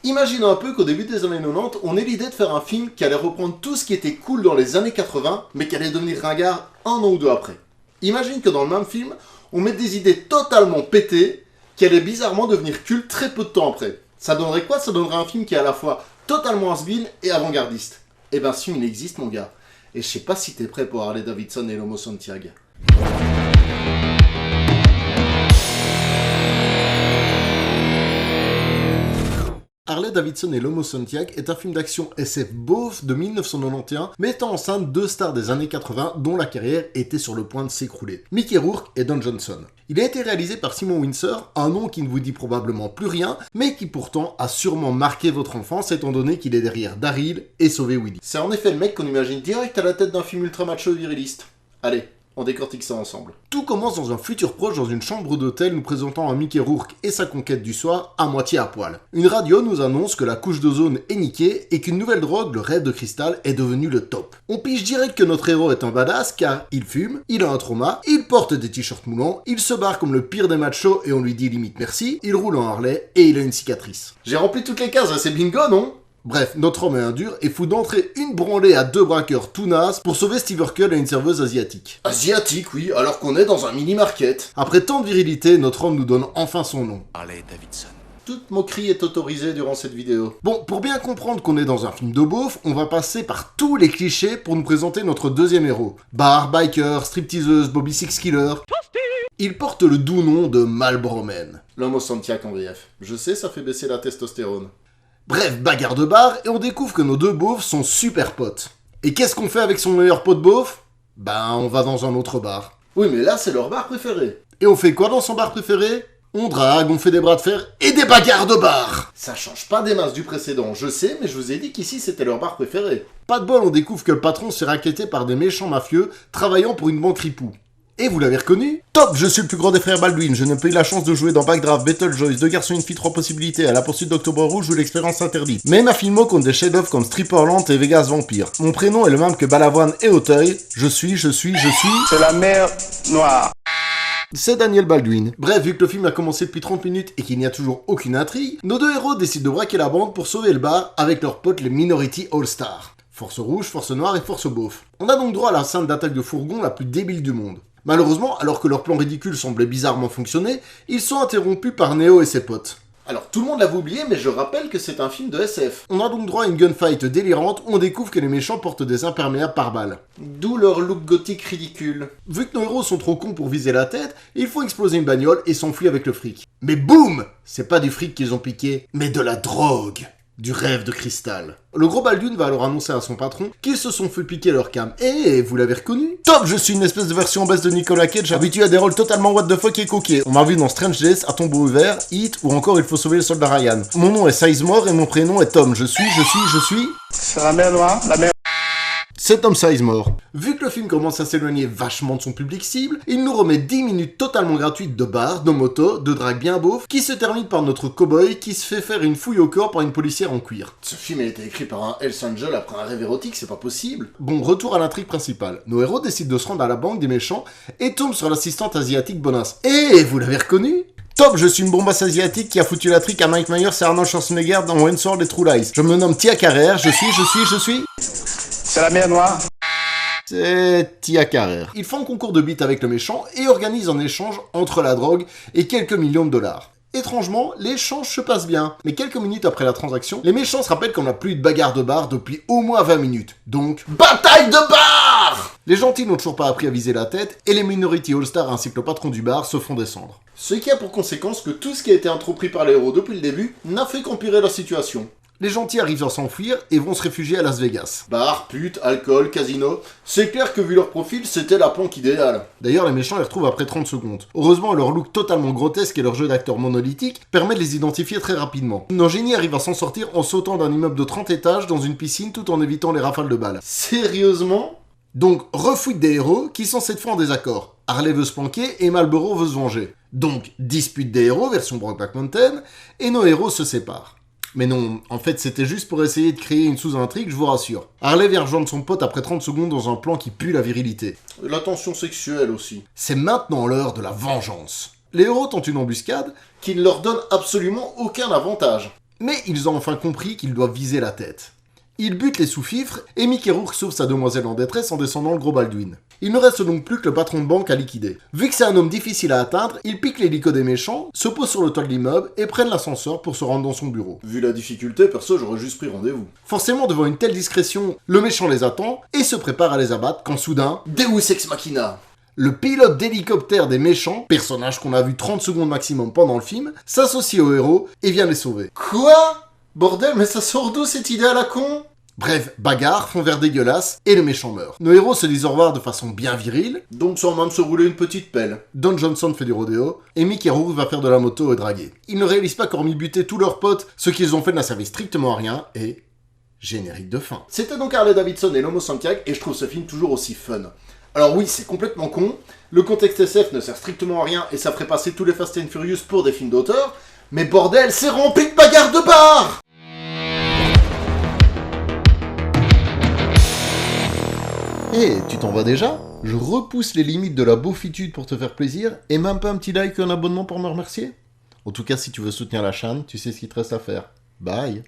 Imaginons un peu qu'au début des années 90, on ait l'idée de faire un film qui allait reprendre tout ce qui était cool dans les années 80, mais qui allait devenir ringard un an ou deux après. Imagine que dans le même film, on mette des idées totalement pétées, qui allaient bizarrement devenir cultes très peu de temps après. Ça donnerait quoi? Ça donnerait un film qui est à la fois totalement has-been et avant-gardiste. Eh ben ce film il existe mon gars. Et je sais pas si t'es prêt pour Harley Davidson et l'Homo Santiago. Harley Davidson et l'Homo Santiago est un film d'action SF beauf de 1991 mettant en scène deux stars des années 80 dont la carrière était sur le point de s'écrouler, Mickey Rourke et Don Johnson. Il a été réalisé par Simon Windsor, un nom qui ne vous dit probablement plus rien, mais qui pourtant a sûrement marqué votre enfance étant donné qu'il est derrière Daryl et Sauver Willy. C'est en effet le mec qu'on imagine direct à la tête d'un film ultra macho viriliste. Allez, on décortique ça ensemble. Tout commence dans un futur proche dans une chambre d'hôtel nous présentant un Mickey Rourke et sa conquête du soir à moitié à poil. Une radio nous annonce que la couche d'ozone est niquée et qu'une nouvelle drogue, le rêve de cristal, est devenue le top. On pige direct que notre héros est un badass car il fume, il a un trauma, il porte des t-shirts moulants, il se barre comme le pire des machos et on lui dit limite merci, il roule en Harley et il a une cicatrice. J'ai rempli toutes les cases, c'est bingo non? Bref, notre homme est un dur et fout d'entrer une branlée à deux braqueurs tout nazes pour sauver Steve Urkel et une serveuse asiatique. Asiatique, oui, alors qu'on est dans un mini-market. Après tant de virilité, notre homme nous donne enfin son nom. Harley Davidson. Toute moquerie est autorisée durant cette vidéo. Bon, pour bien comprendre qu'on est dans un film de beauf, on va passer par tous les clichés pour nous présenter notre deuxième héros. Bar, biker, stripteaseuse, Bobby Six Killer. Il porte le doux nom de Marlboro Man. L'Homo Santiago en VF. Je sais, ça fait baisser la testostérone. Bref, bagarre de bar, et on découvre que nos deux beaufs sont super potes. Et qu'est-ce qu'on fait avec son meilleur pote beauf? Ben, on va dans un autre bar. Oui, mais là, c'est leur bar préféré. Et on fait quoi dans son bar préféré? On drague, on fait des bras de fer et des bagarres de bar. Ça change pas des masses du précédent, je sais, mais je vous ai dit qu'ici, c'était leur bar préféré. Pas de bol, on découvre que le patron s'est racketté par des méchants mafieux travaillant pour une banque ripou. Et vous l'avez reconnu? Top, je suis le plus grand des frères Baldwin, je n'ai pas eu la chance de jouer dans Backdraft, Betelgeuse, Deux garçons, une fille, trois possibilités, À la poursuite d'Octobre Rouge ou L'expérience interdite. Mais ma filmo compte des chefs-d'œuvre comme Stripperland et Vegas Vampire. Mon prénom est le même que Balavoine et Auteuil. Je suis... C'est la mer Noire. C'est Daniel Baldwin. Bref, vu que le film a commencé depuis 30 minutes et qu'il n'y a toujours aucune intrigue, nos deux héros décident de braquer la banque pour sauver le bar avec leurs potes les Minority All-Stars. Force rouge, force noire et force beauf. On a donc droit à la scène d'attaque de fourgon la plus débile du monde. Malheureusement, alors que leur plan ridicule semblait bizarrement fonctionner, ils sont interrompus par Neo et ses potes. Alors tout le monde l'avait oublié, mais je rappelle que c'est un film de SF. On a donc droit à une gunfight délirante où on découvre que les méchants portent des imperméables par balle. D'où leur look gothique ridicule. Vu que nos héros sont trop cons pour viser la tête, il faut exploser une bagnole et s'enfuir avec le fric. Mais boum! C'est pas du fric qu'ils ont piqué, mais de la drogue. Du rêve de cristal. Le gros Baldwin va alors annoncer à son patron qu'ils se sont fait piquer leur cam. Et vous l'avez reconnu? Top, je suis une espèce de version baisse de Nicolas Cage, habitué à des rôles totalement what the fuck et coquets. On m'a vu dans Strange Days, À tombeau ouvert, Hit ou encore Il faut sauver le soldat Ryan. Mon nom est Sizemore et mon prénom est Tom. Je suis... C'est la mer Noire, la mer... C'est Tom Sizemore. Vu que le film commence à s'éloigner vachement de son public cible, il nous remet 10 minutes totalement gratuites de bar, de moto, de drague bien beauf, qui se termine par notre cow-boy qui se fait faire une fouille au corps par une policière en cuir. Ce film a été écrit par un Hells Angel après un rêve érotique, c'est pas possible. Bon, retour à l'intrigue principale. Nos héros décident de se rendre à la banque des méchants et tombent sur l'assistante asiatique bonasse. Et vous l'avez reconnu? Top, je suis une bombasse asiatique qui a foutu la trique à Mike Myers et Arnold Schwarzenegger dans When Sword et True Lies. Je me nomme Tia Carrère, je suis... C'est la mer Noire. C'est Tia Carrère. Ils font un concours de beat avec le méchant et organisent un échange entre la drogue et quelques millions de dollars. Étrangement, l'échange se passe bien. Mais quelques minutes après la transaction, les méchants se rappellent qu'on n'a plus eu de bagarre de bar depuis au moins 20 minutes. Donc, bataille de bar! Les gentils n'ont toujours pas appris à viser la tête et les Minority All-Stars ainsi que le patron du bar se font descendre. Ce qui a pour conséquence que tout ce qui a été entrepris par les héros depuis le début n'a fait qu'empirer leur situation. Les gentils arrivent à s'enfuir et vont se réfugier à Las Vegas. Bar, pute, alcool, casino. C'est clair que vu leur profil, c'était la planque idéale. D'ailleurs, les méchants les retrouvent après 30 secondes. Heureusement, leur look totalement grotesque et leur jeu d'acteur monolithique permet de les identifier très rapidement. Nos génies arrivent à s'en sortir en sautant d'un immeuble de 30 étages dans une piscine tout en évitant les rafales de balles. Sérieusement? Donc, refouille des héros qui sont cette fois en désaccord. Harley veut se planquer et Marlboro veut se venger. Donc, dispute des héros version Brokeback Mountain et nos héros se séparent. Mais non, en fait c'était juste pour essayer de créer une sous-intrigue, je vous rassure. Harley vient rejoindre son pote après 30 secondes dans un plan qui pue la virilité. La tension sexuelle aussi. C'est maintenant l'heure de la vengeance. Les héros tentent une embuscade qui ne leur donne absolument aucun avantage. Mais ils ont enfin compris qu'ils doivent viser la tête. Ils butent les sous-fifres et Mickey Rourke sauve sa demoiselle en détresse en descendant le gros Baldwin. Il ne reste donc plus que le patron de banque à liquider. Vu que c'est un homme difficile à atteindre, il pique l'hélico des méchants, se pose sur le toit de l'immeuble et prenne l'ascenseur pour se rendre dans son bureau. Vu la difficulté, perso, j'aurais juste pris rendez-vous. Forcément, devant une telle discrétion, le méchant les attend et se prépare à les abattre quand soudain, Deus Ex Machina. le pilote d'hélicoptère des méchants, personnage qu'on a vu 30 secondes maximum pendant le film, s'associe aux héros et vient les sauver. Quoi? Bordel, mais ça sort d'où cette idée à la con? Bref, bagarre, fond vert dégueulasse, et le méchant meurt. Nos héros se disent au revoir de façon bien virile, Donc sans même se rouler une petite pelle. Don Johnson fait du rodéo, et Mickey Rourke va faire de la moto et draguer. Ils ne réalisent pas qu'hormis buter tous leurs potes, ce qu'ils ont fait n'a servi strictement à rien, et... générique de fin. C'était donc Harley Davidson et l'Homo Santiac, et je trouve ce film toujours aussi fun. Alors oui, c'est complètement con, le contexte SF ne sert strictement à rien, et ça ferait passer tous les Fast and Furious pour des films d'auteur, mais bordel, c'est rempli de bagarres de bar! Eh, tu t'en vas déjà? Je repousse les limites de la beaufitude pour te faire plaisir, et même pas un petit like ou un abonnement pour me remercier? En tout cas, si tu veux soutenir la chaîne, tu sais ce qu'il te reste à faire. Bye!